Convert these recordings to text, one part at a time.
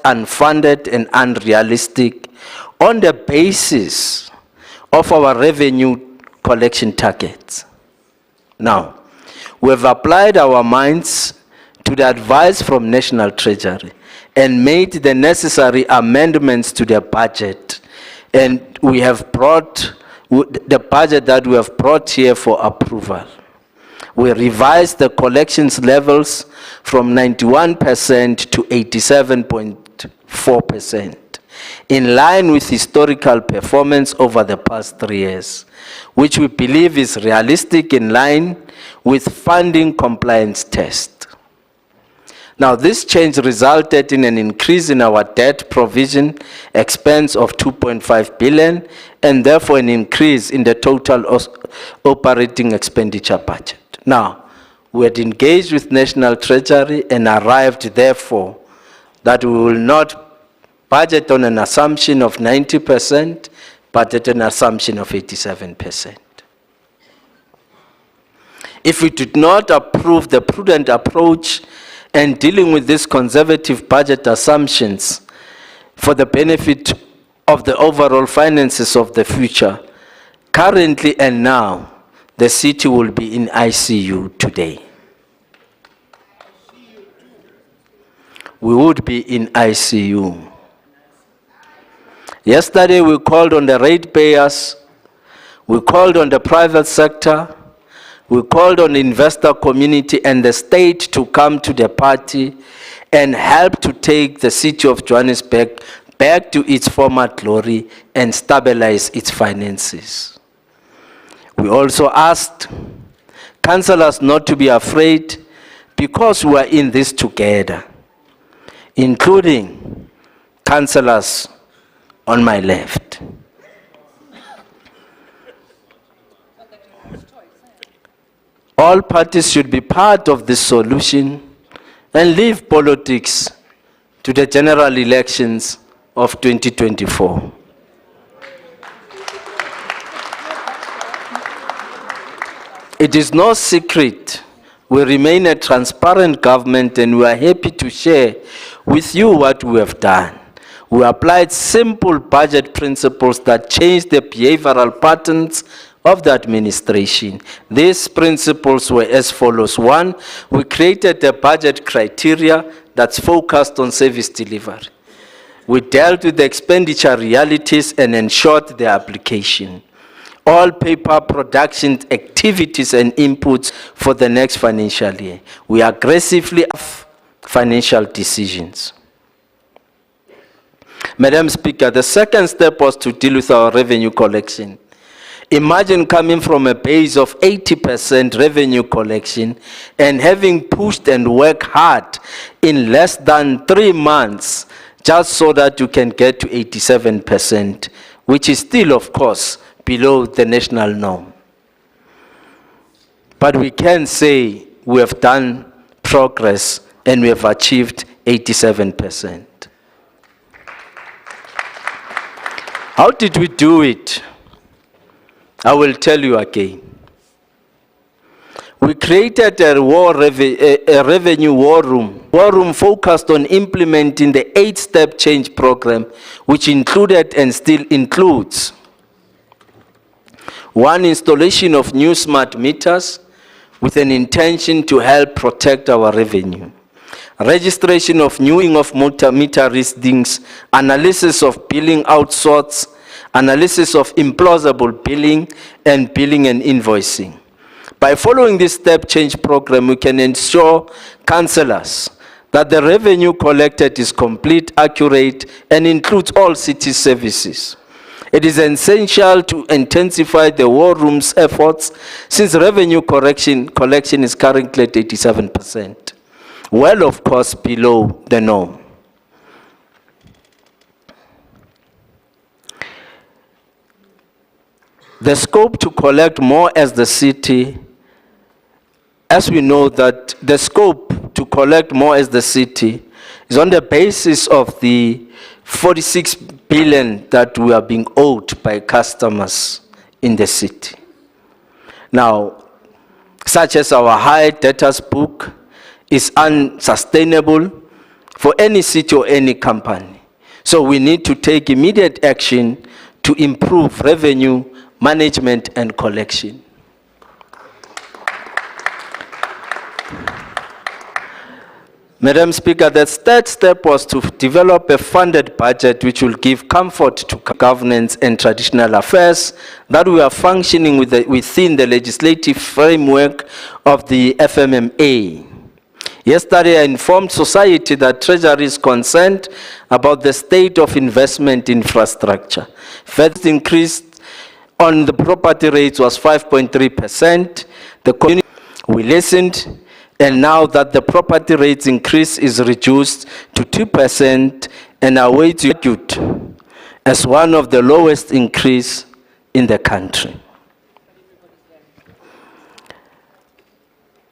unfunded and unrealistic on the basis of our revenue collection targets. Now, we have applied our minds to the advice from National Treasury and made the necessary amendments to the budget. And we have brought the budget that we have brought here for approval. We revised the collections levels from 91% to 87.4%, in line with historical performance over the past 3 years, which we believe is realistic in line with funding compliance test. Now, this change resulted in an increase in our debt provision expense of 2.5 billion, and therefore an increase in the total operating expenditure budget. Now, we had engaged with National Treasury and arrived, therefore, that we will not budget on an assumption of 90%, but at an assumption of 87%. If we did not approve the prudent approach and dealing with these conservative budget assumptions for the benefit of the overall finances of the future, currently and now, the city will be in ICU today. We would be in ICU. Yesterday we called on the ratepayers, we called on the private sector, we called on the investor community and the state to come to the party and help to take the city of Johannesburg back to its former glory and stabilize its finances. We also asked councillors not to be afraid because we are in this together, including councillors on my left. All parties should be part of this solution and leave politics to the general elections of 2024. It is no secret we remain a transparent government, and we are happy to share with you what we have done. We applied simple budget principles that changed the behavioral patterns of the administration. These principles were as follows. 1, we created a budget criteria that's focused on service delivery. We dealt with the expenditure realities and ensured their application. All paper production activities and inputs for the next financial year. We aggressively have financial decisions. Madam Speaker, the second step was to deal with our revenue collection. Imagine coming from a base of 80% revenue collection and having pushed and worked hard in less than 3 months just so that you can get to 87%, which is still, of course, below the national norm. But we can say we have done progress and we have achieved 87%. How did we do it? I will tell you again. We created a revenue war room. War room focused on implementing the 8-step change program, which included and still includes 1, installation of new smart meters with an intention to help protect our revenue. Registration of new meter readings, analysis of billing outsource, analysis of implausible billing, and billing and invoicing. By following this step change program, we can ensure councillors that the revenue collected is complete, accurate, and includes all city services. It is essential to intensify the war room's efforts since revenue collection is currently at 87%. Well, of course, below the norm. The scope to collect more as the city, as we know that the scope to collect more as the city is on the basis of the 46 billion that we are being owed by customers in the city. Now, such as our high debtors book is unsustainable for any city or any company. So we need to take immediate action to improve revenue management and collection. Madam Speaker, the third step was to develop a funded budget which will give comfort to governance and traditional affairs that we are functioning within the legislative framework of the FMMA. Yesterday, I informed society that Treasury is concerned about the state of investment infrastructure. First increase on the property rates was 5.3%. The community, we listened, and now that the property rates increase is reduced to 2% and awaited as one of the lowest increase in the country.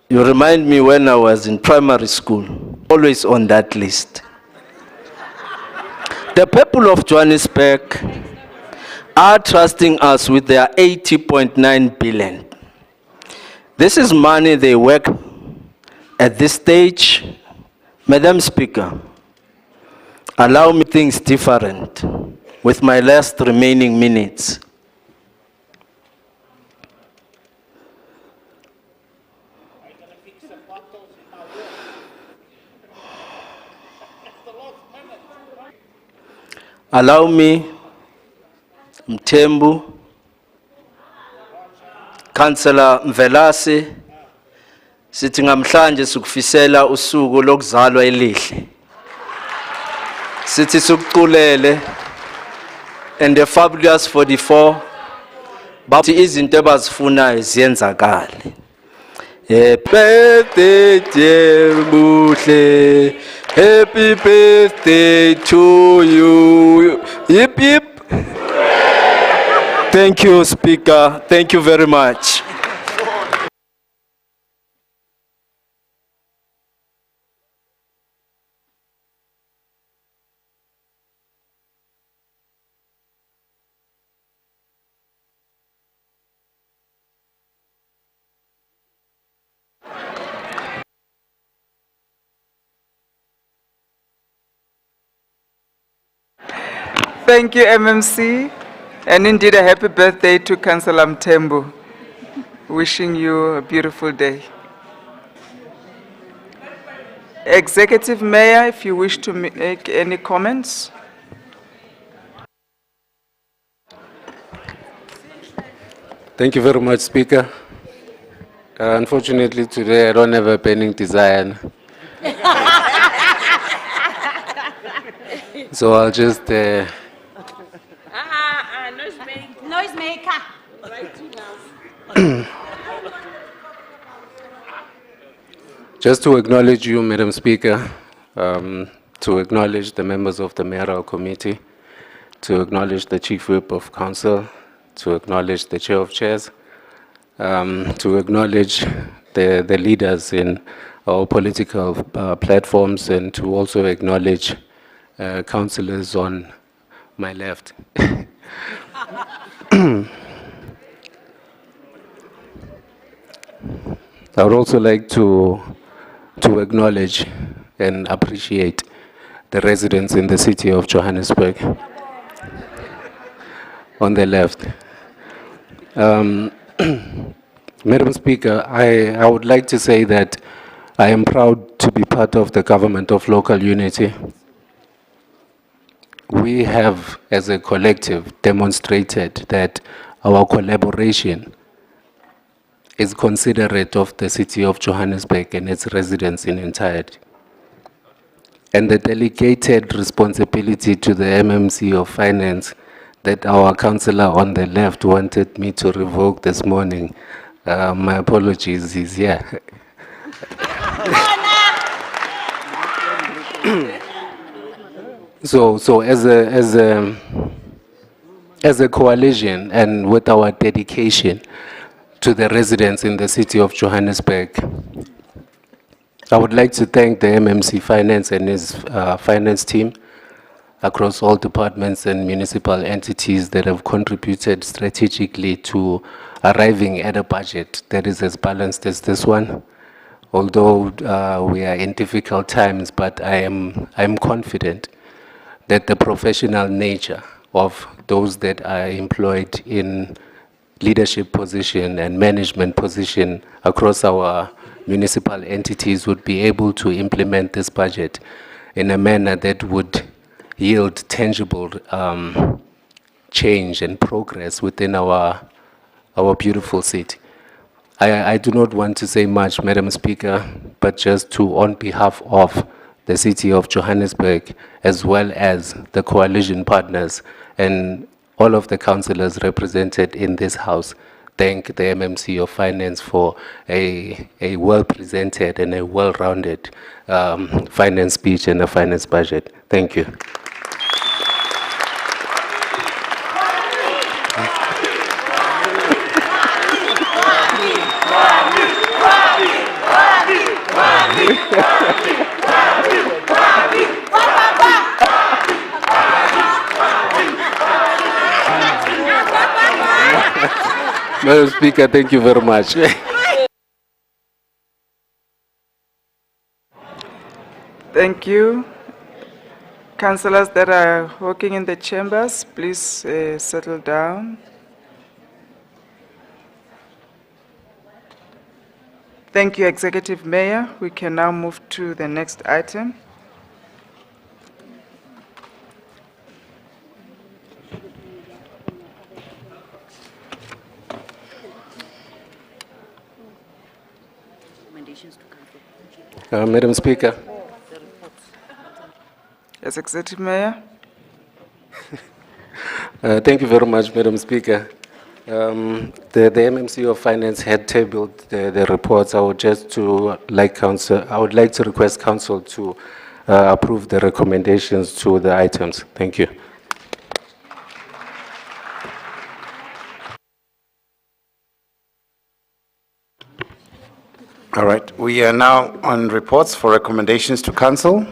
You remind me when I was in primary school, always on that list. The people of Johannesburg are trusting us with their 80.9 billion. This is money they work. At this stage, Madam Speaker, allow me things different with my last remaining minutes. Allow me, Mthembu, Councillor Mvelase, sithi ngamhlanje sikufisela usuku lokuzalwa elihle. Sithi sikuculele and the fabulous 44 bathi izinto abazifunayo ziyenzakale. Happy birthday dear Buhle, happy birthday to you. Yip yip. Thank you, Speaker. Thank you very much. Thank you, MMC, and indeed a happy birthday to Councillor Mthembu. Wishing you a beautiful day. Executive Mayor, if you wish to make any comments. Thank you very much, Speaker. Unfortunately, today I don't have a burning desire. So I'll just... Noisemaker. Just to acknowledge you, Madam Speaker, to acknowledge the members of the Mayoral Committee, to acknowledge the Chief Whip of Council, to acknowledge the Chair of Chairs, to acknowledge the leaders in our political platforms, and to also acknowledge councillors on my left. I would also like to acknowledge and appreciate the residents in the city of Johannesburg on the left. Madam Speaker, I would like to say that I am proud to be part of the government of local unity. We have, as a collective, demonstrated that our collaboration is considerate of the city of Johannesburg and its residents in entirety. And the delegated responsibility to the MMC of Finance that our councillor on the left wanted me to revoke this morning, my apologies, he's here. So as a coalition and with our dedication to the residents in the city of Johannesburg, I would like to thank the MMC Finance and his finance team across all departments and municipal entities that have contributed strategically to arriving at a budget that is as balanced as this one, although we are in difficult times, but I'm confident that the professional nature of those that are employed in leadership position and management position across our municipal entities would be able to implement this budget in a manner that would yield tangible change and progress within our beautiful city. I do not want to say much, Madam Speaker, but just to, on behalf of the city of Johannesburg, as well as the coalition partners and all of the councillors represented in this house, thank the MMC of Finance for a well-presented and a well-rounded finance speech and a finance budget. Thank you. Madam Speaker, thank you very much. Thank you. Councillors that are working in the chambers, please settle down. Thank you, Executive Mayor. We can now move to the next item. Madam Speaker. Yes, Executive Mayor. Thank you very much, Madam Speaker. The MMC of Finance had tabled the reports. I would like to request Council to approve the recommendations to the items. Thank you. All right, we are now on reports for recommendations to Council.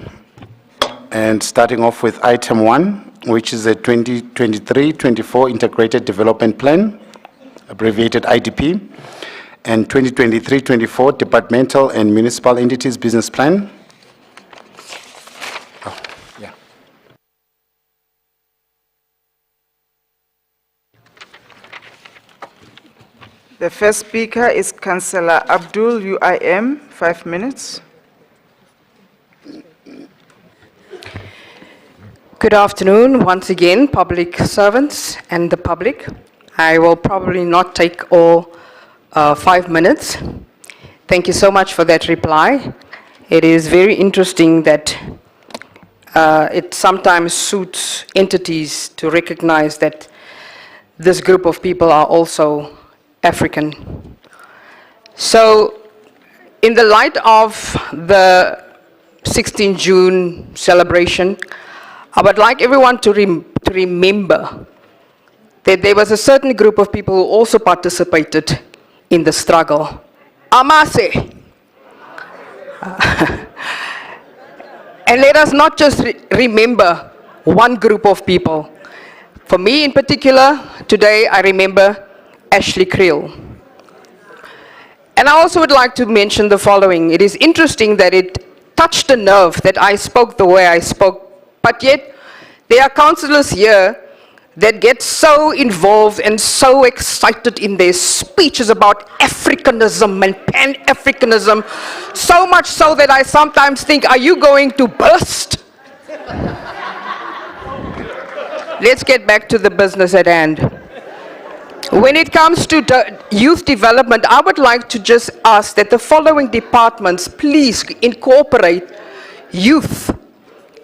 And starting off with item 1, which is a 2023-24 Integrated Development Plan, abbreviated IDP, and 2023-24 Departmental and Municipal Entities Business Plan. Oh, yeah. The first speaker is Councillor Abdul, UIM, 5 minutes. Good afternoon, once again, public servants and the public. I will probably not take all 5 minutes. Thank you so much for that reply. It is very interesting that it sometimes suits entities to recognize that this group of people are also African. So, in the light of the 16 June celebration, I would like everyone to remember that there was a certain group of people who also participated in the struggle. Amase. And let us not just remember one group of people. For me in particular, today I remember Ashley Creel. And I also would like to mention the following. It is interesting that it touched a nerve that I spoke the way I spoke, but yet there are councillors here that get so involved and so excited in their speeches about Africanism and Pan-Africanism, so much so that I sometimes think, are you going to burst? Let's get back to the business at hand. When it comes to youth development, I would like to just ask that the following departments please incorporate youth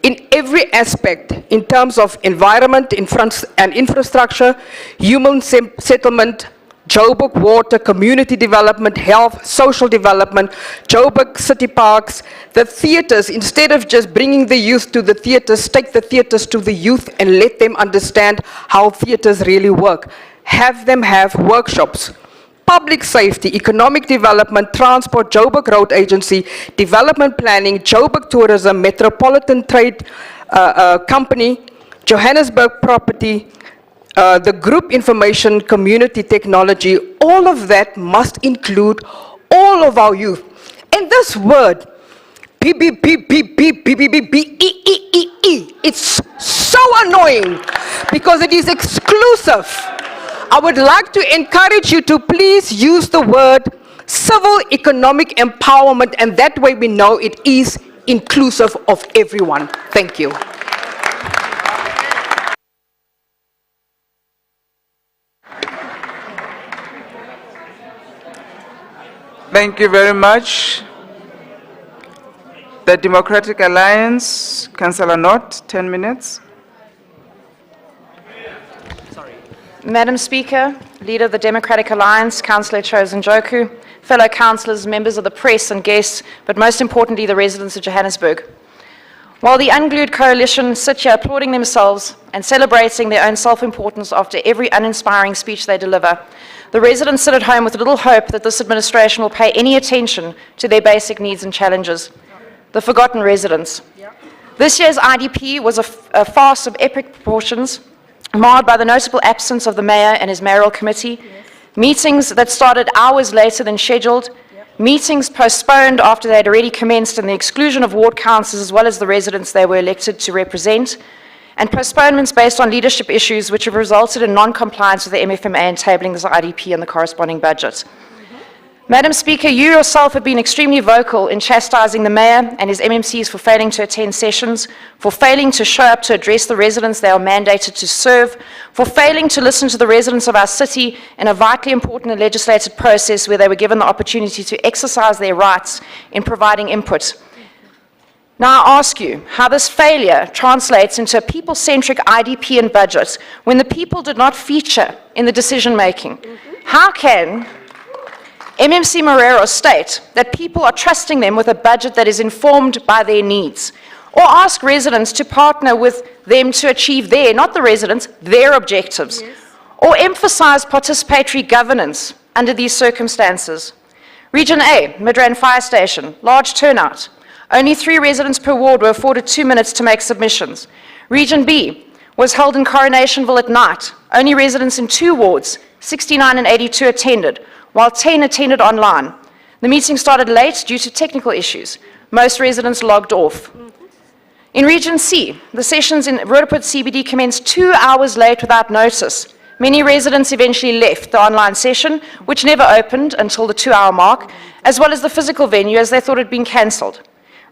in every aspect in terms of environment and infrastructure, human settlement, Joburg water, community development, health, social development, Joburg city parks, the theatres. Instead of just bringing the youth to the theatres, take the theatres to the youth and let them understand how theatres really work. Have them have workshops. Public safety, economic development, transport, Joburg Road Agency, development planning, Joburg Tourism, Metropolitan Trade Company, Johannesburg Property, the group information, community technology, all of that must include all of our youth. And this word, B, B, B, B, B, B, B, B, B, E, E, E, E, it's so annoying because it is exclusive. I would like to encourage you to please use the word civil economic empowerment, and that way we know it is inclusive of everyone. Thank you. Thank you very much. The Democratic Alliance, Councillor Knott, 10 minutes. Madam Speaker, Leader of the Democratic Alliance, Councillor Chosen Joku, fellow councillors, members of the press and guests, but most importantly the residents of Johannesburg. While the Unglued Coalition sit here applauding themselves and celebrating their own self-importance after every uninspiring speech they deliver, the residents sit at home with little hope that this administration will pay any attention to their basic needs and challenges. The forgotten residents. This year's IDP was a farce of epic proportions, marred by the notable absence of the Mayor and his mayoral committee, meetings that started hours later than scheduled, meetings postponed after they had already commenced, and the exclusion of ward councillors as well as the residents they were elected to represent, and postponements based on leadership issues which have resulted in non-compliance with the MFMA and tabling this IDP and the corresponding budget. Madam Speaker, you yourself have been extremely vocal in chastising the Mayor and his MMCs for failing to attend sessions, for failing to show up to address the residents they are mandated to serve, for failing to listen to the residents of our city in a vitally important and legislated process where they were given the opportunity to exercise their rights in providing input. Now I ask you how this failure translates into a people-centric IDP and budget when the people did not feature in the decision-making. How can MMC Marrero state that people are trusting them with a budget that is informed by their needs, or ask residents to partner with them to achieve their, not the residents, their objectives, or emphasize participatory governance under these circumstances? Region A, Midrand Fire Station, large turnout. Only 3 residents per ward were afforded 2 minutes to make submissions. Region B was held in Coronationville at night. Only residents in 2 wards, 69 and 82, attended, while 10 attended online. The meeting started late due to technical issues. Most residents logged off. In Region C, the sessions in Roodepoort CBD commenced 2 hours late without notice. Many residents eventually left the online session, which never opened until the 2-hour mark, as well as the physical venue as they thought it had been cancelled.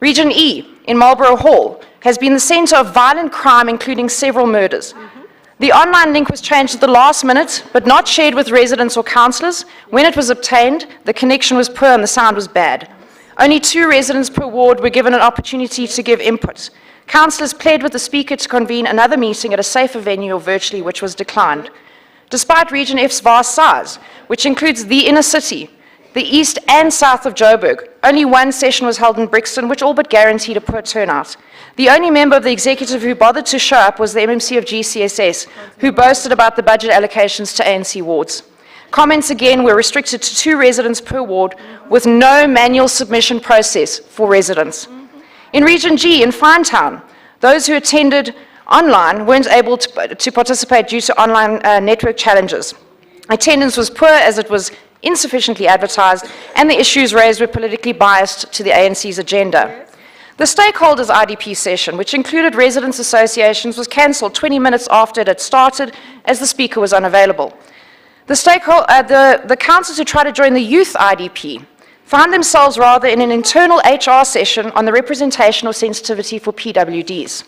Region E, in Marlborough Hall, has been the centre of violent crime, including several murders. The online link was changed at the last minute, but not shared with residents or councillors. When it was obtained, the connection was poor and the sound was bad. Only 2 residents per ward were given an opportunity to give input. Councillors pled with the Speaker to convene another meeting at a safer venue or virtually, which was declined. Despite Region F's vast size, which includes the inner city, the east and south of Joburg, only 1 session was held in Brixton, which all but guaranteed a poor turnout. The only member of the executive who bothered to show up was the MMC of GCSS, who boasted about the budget allocations to ANC wards. Comments again were restricted to 2 residents per ward, with no manual submission process for residents. In Region G, in Finetown, those who attended online weren't able to participate due to online network challenges. Attendance was poor as it was insufficiently advertised, and the issues raised were politically biased to the ANC's agenda. The stakeholders' IDP session, which included residents' associations, was cancelled 20 minutes after it had started as the Speaker was unavailable. The councillors who tried to join the youth IDP found themselves rather in an internal HR session on the representation or sensitivity for PWDs.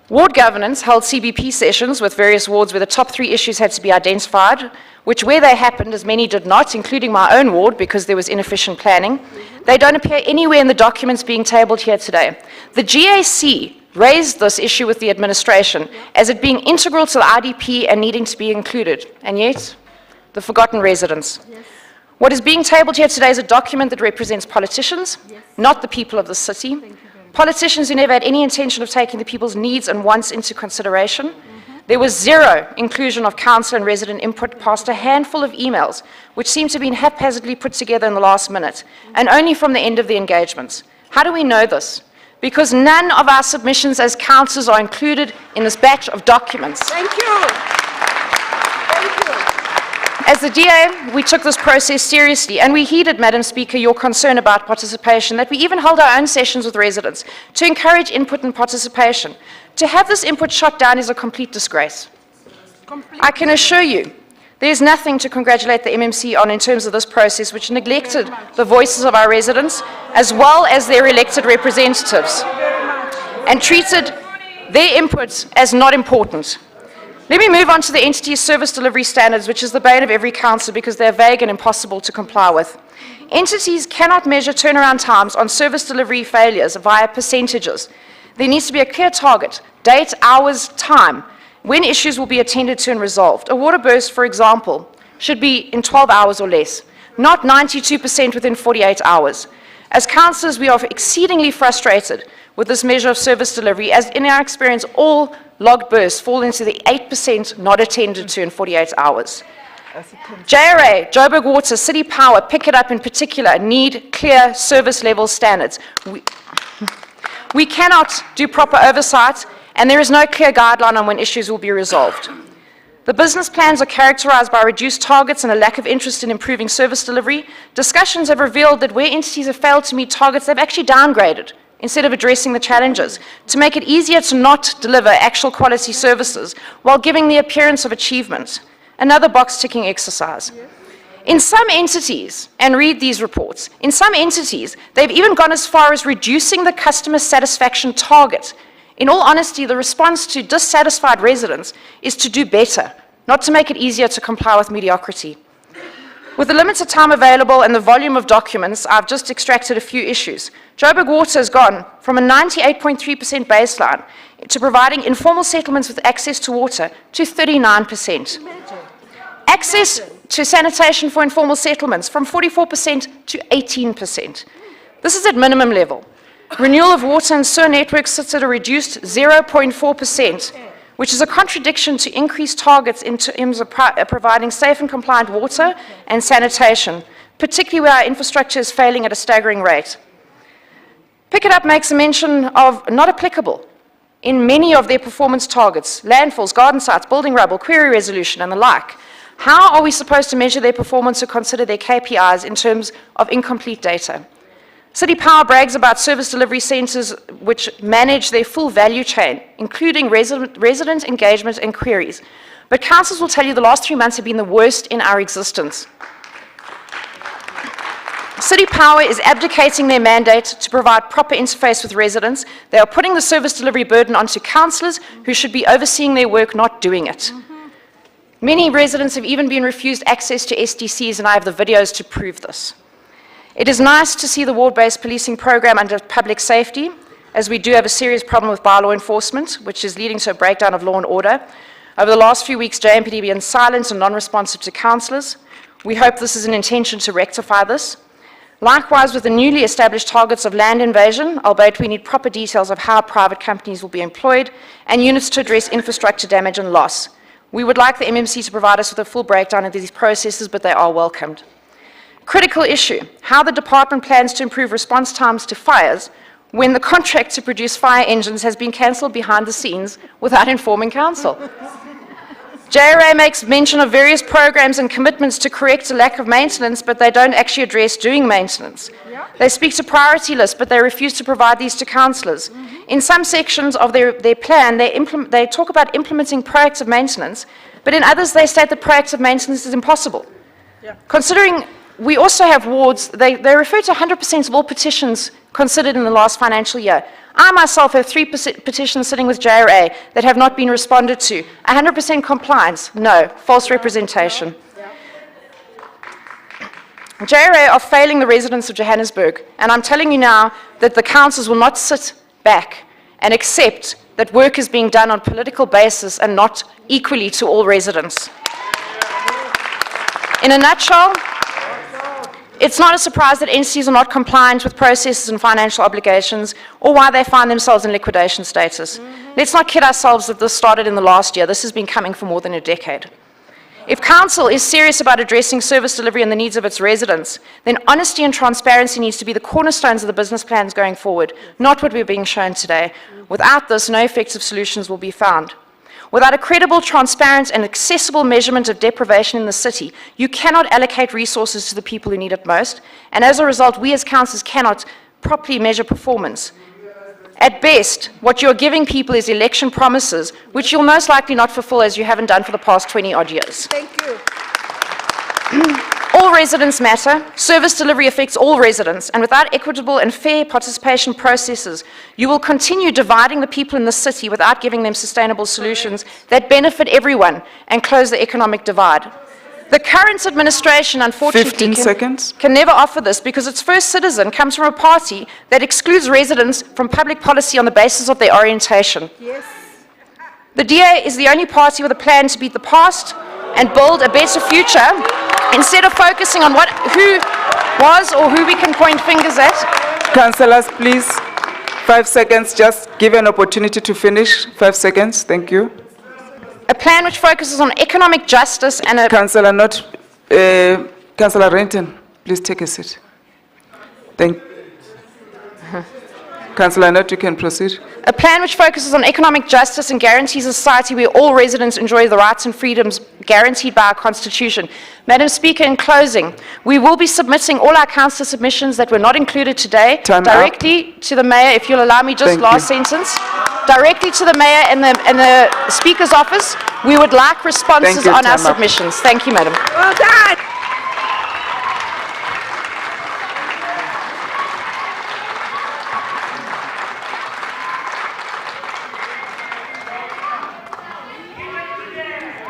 Ward governance held CBP sessions with various wards where the top 3 issues had to be identified, which where they happened, as many did not, including my own ward because there was inefficient planning, they don't appear anywhere in the documents being tabled here today. The GAC raised this issue with the administration as it being integral to the IDP and needing to be included, and yet, the forgotten residents. What is being tabled here today is a document that represents politicians, not the people of the city. Politicians who never had any intention of taking the people's needs and wants into consideration. There was 0 inclusion of council and resident input past a handful of emails, which seemed to have been haphazardly put together in the last minute, and only from the end of the engagements. How do we know this? Because none of our submissions as councillors are included in this batch of documents. Thank you. Thank you. As the DA, we took this process seriously, and we heeded, Madam Speaker, your concern about participation, that we even held our own sessions with residents to encourage input and participation. To have this input shot down is a complete disgrace. I can assure you, there is nothing to congratulate the MMC on in terms of this process, which neglected the voices of our residents, as well as their elected representatives, and treated their input as not important. Let me move on to the entity's service delivery standards, which is the bane of every council because they're vague and impossible to comply with. Entities cannot measure turnaround times on service delivery failures via percentages. There needs to be a clear target, date, hours, time, when issues will be attended to and resolved. A water burst, for example, should be in 12 hours or less, not 92% within 48 hours. As councillors, we are exceedingly frustrated with this measure of service delivery, as in our experience, all logged bursts fall into the 8% not attended to in 48 hours. JRA, Joburg Water, City Power, Pick It Up in particular, need clear service level standards. We cannot do proper oversight, and there is no clear guideline on when issues will be resolved. The business plans are characterized by reduced targets and a lack of interest in improving service delivery. Discussions have revealed that where entities have failed to meet targets, they've actually downgraded instead of addressing the challenges, to make it easier to not deliver actual quality services while giving the appearance of achievement. Another box-ticking exercise. In some entities, and read these reports, in some entities, they've even gone as far as reducing the customer satisfaction target. In all honesty, the response to dissatisfied residents is to do better, not to make it easier to comply with mediocrity. With the limited time available and the volume of documents, I've just extracted a few issues. Joburg Water has gone from a 98.3% baseline to providing informal settlements with access to water to 39%. Access to sanitation for informal settlements from 44% to 18%. This is at minimum level. Renewal of water and sewer networks sits at a reduced 0.4%, which is a contradiction to increased targets in terms of providing safe and compliant water and sanitation, particularly where our infrastructure is failing at a staggering rate. Pick It Up makes a mention of not applicable in many of their performance targets, landfills, garden sites, building rubble, query resolution, and the like. How are we supposed to measure their performance or consider their KPIs in terms of incomplete data? City Power brags about service delivery centres which manage their full value chain, including resident engagement and queries. But councils will tell you the last 3 months have been the worst in our existence. City Power is abdicating their mandate to provide proper interface with residents. They are putting the service delivery burden onto councillors who should be overseeing their work, not doing it. Many residents have even been refused access to SDCs, and I have the videos to prove this. It is nice to see the ward-based policing program under public safety, as we do have a serious problem with bylaw enforcement, which is leading to a breakdown of law and order. Over the last few weeks, JMPD has been silent and non-responsive to councillors. We hope this is an intention to rectify this. Likewise, with the newly established targets of land invasion, albeit we need proper details of how private companies will be employed, and units to address infrastructure damage and loss. We would like the MMC to provide us with a full breakdown of these processes, but they are welcomed. Critical issue, how the department plans to improve response times to fires when the contract to produce fire engines has been cancelled behind the scenes without informing council. JRA makes mention of various programs and commitments to correct a lack of maintenance, but they don't actually address doing maintenance. They speak to priority lists, but they refuse to provide these to councillors. In some sections of their plan, they talk about implementing proactive maintenance, but in others they state that proactive maintenance is impossible. Considering we also have wards, they refer to 100% of all petitions considered in the last financial year. I myself have 3 petitions sitting with JRA that have not been responded to. 100% compliance? No. False representation. JRA are failing the residents of Johannesburg, and I'm telling you now that the councils will not sit back and accept that work is being done on a political basis and not equally to all residents. In a nutshell, it's not a surprise that entities are not compliant with processes and financial obligations, or why they find themselves in liquidation status. Let's not kid ourselves that this started in the last year. This has been coming for more than a decade. If council is serious about addressing service delivery and the needs of its residents, then honesty and transparency needs to be the cornerstones of the business plans going forward, not what we're being shown today. Without this, no effective solutions will be found. Without a credible, transparent, and accessible measurement of deprivation in the city, you cannot allocate resources to the people who need it most, and as a result, we as councillors cannot properly measure performance. At best, what you're giving people is election promises, which you'll most likely not fulfill as you haven't done for the past 20-odd years. Thank you. All residents matter. Service delivery affects all residents, and without equitable and fair participation processes, you will continue dividing the people in the city without giving them sustainable solutions that benefit everyone and close the economic divide. The current administration, unfortunately, 15 seconds. can never offer this because its first citizen comes from a party that excludes residents from public policy on the basis of their orientation. Yes. The DA is the only party with a plan to beat the past and build a better future instead of focusing on who was or who we can point fingers at. Councillors, please, 5 seconds, just give an opportunity to finish. 5 seconds, thank you. A plan which focuses on economic justice and a Councillor Renton, please take a seat. Councillor Nutt, you can proceed. A plan which focuses on economic justice and guarantees a society where all residents enjoy the rights and freedoms guaranteed by our Constitution. Madam Speaker, in closing, we will be submitting all our councillor submissions that were not included today directly to the Mayor, if you'll allow me just last sentence, directly to the Mayor and the Speaker's office. We would like responses on our submissions. Thank you, Madam. Well done.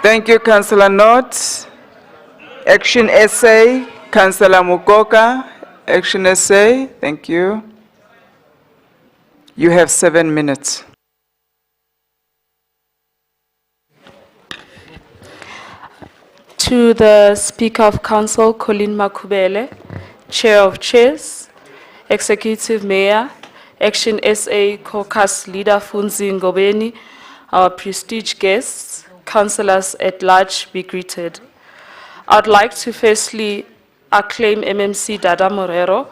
Thank you, Councillor Nutt. Action essay, Councillor Mukoka. Action essay, thank you. You have 7 minutes. To the Speaker of Council, Colleen Makubele, Chair of Chairs, Executive Mayor, Action SA Caucus Leader Funzi Ngobeni, our prestige guests, councillors at large, be greeted. I'd like to firstly acclaim MMC Dada Morero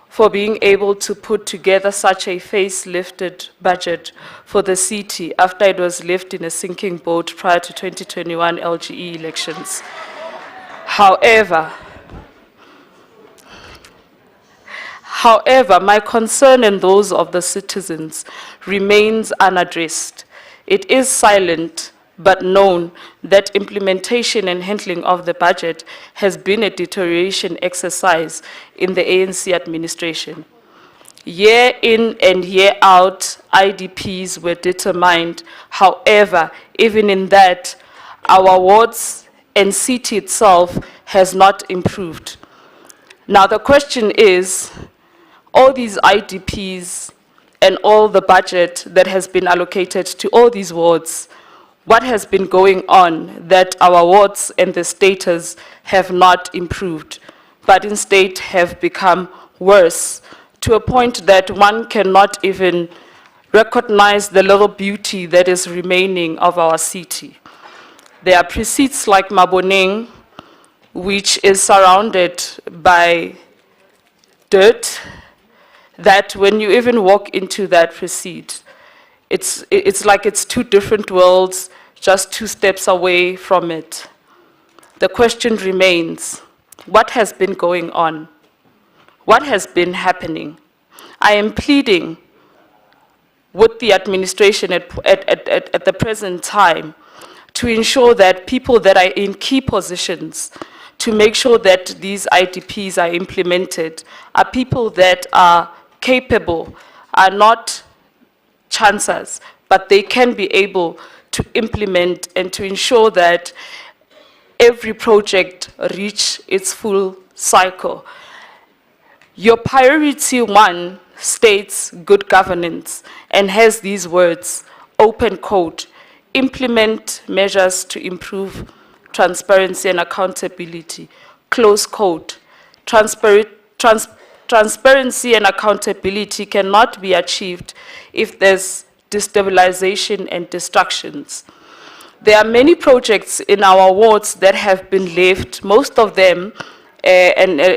for being able to put together such a face-lifted budget for the city after it was left in a sinking boat prior to 2021 LGE elections. However, my concern and those of the citizens remains unaddressed. It is silent, but known that implementation and handling of the budget has been a deterioration exercise in the ANC administration. Year in and year out, IDPs were determined. However, even in that, our wards and city itself has not improved. Now the question is, all these IDPs and all the budget that has been allocated to all these wards, what has been going on that our wards and the status have not improved, but instead have become worse to a point that one cannot even recognize the little beauty that is remaining of our city. There are precincts like Maboneng, which is surrounded by dirt, that when you even walk into that precinct, it's like it's two different worlds, just 2 steps away from it. The question remains, what has been going on? What has been happening? I am pleading with the administration at the present time to ensure that people that are in key positions, to make sure that these IDPs are implemented, are people that are capable, are not chancers, but they can be able to implement and to ensure that every project reach its full cycle. Your priority 1 states good governance and has these words, open quote, implement measures to improve transparency and accountability, close quote. Transparency and accountability cannot be achieved if there's destabilization and distractions. There are many projects in our wards that have been left, most of them,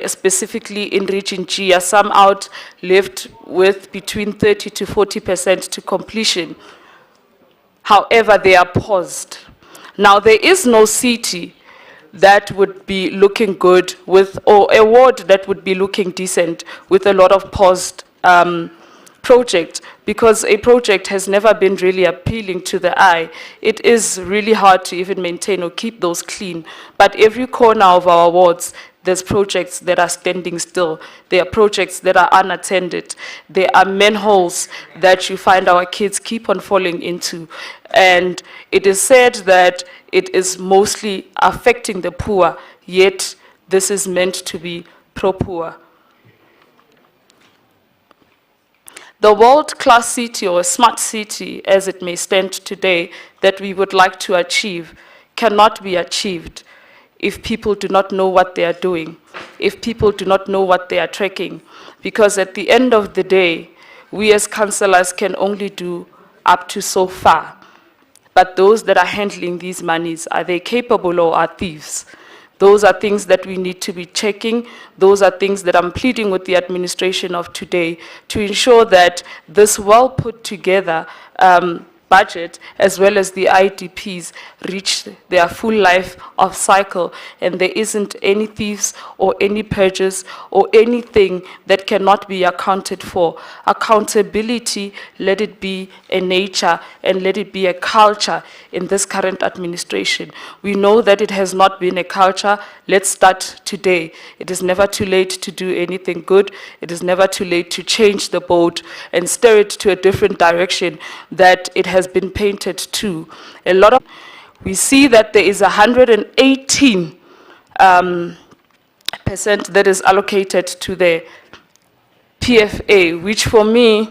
specifically in Region G, are some out left with between 30 to 40% to completion. However, they are paused. Now, there is no city that would be looking good with, or a ward that would be looking decent with a lot of paused project, because a project has never been really appealing to the eye. It is really hard to even maintain or keep those clean. But every corner of our wards, there's projects that are standing still. There are projects that are unattended. There are manholes that you find our kids keep on falling into. And it is said that it is mostly affecting the poor, yet this is meant to be pro-poor. The world-class city or smart city, as it may stand today, that we would like to achieve, cannot be achieved if people do not know what they are doing, if people do not know what they are tracking. Because at the end of the day, we as councillors can only do up to so far. But those that are handling these monies, are they capable or are thieves? Those are things that we need to be checking. Those are things that I'm pleading with the administration of today to ensure that this well put together budget, as well as the IDPs, reach their full life of cycle, and there isn't any thieves or any purges or anything that cannot be accounted for. Accountability, let it be a nature and let it be a culture in this current administration. We know that it has not been a culture. Let's start today. It is never too late to do anything good. It is never too late to change the boat and steer it to a different direction that it has been painted to. We see that there is 118% that is allocated to the PFA, which for me,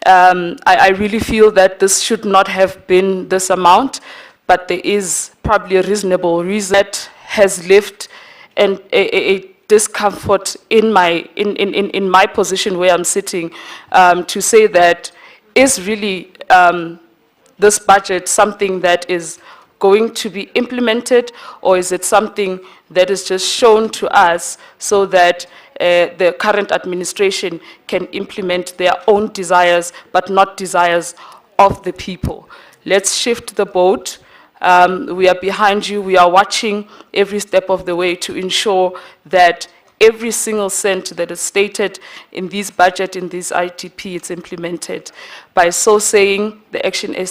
I really feel that this should not have been this amount, but there is probably a reasonable reason that has left a discomfort in my position where I'm sitting, to say that is really this budget something that is going to be implemented, or is it something that is just shown to us so that the current administration can implement their own desires, but not desires of the people? Let's shift the boat. We are behind you. We are watching every step of the way to ensure that every single cent that is stated in this budget, in this ITP, it's implemented. By so saying, the Action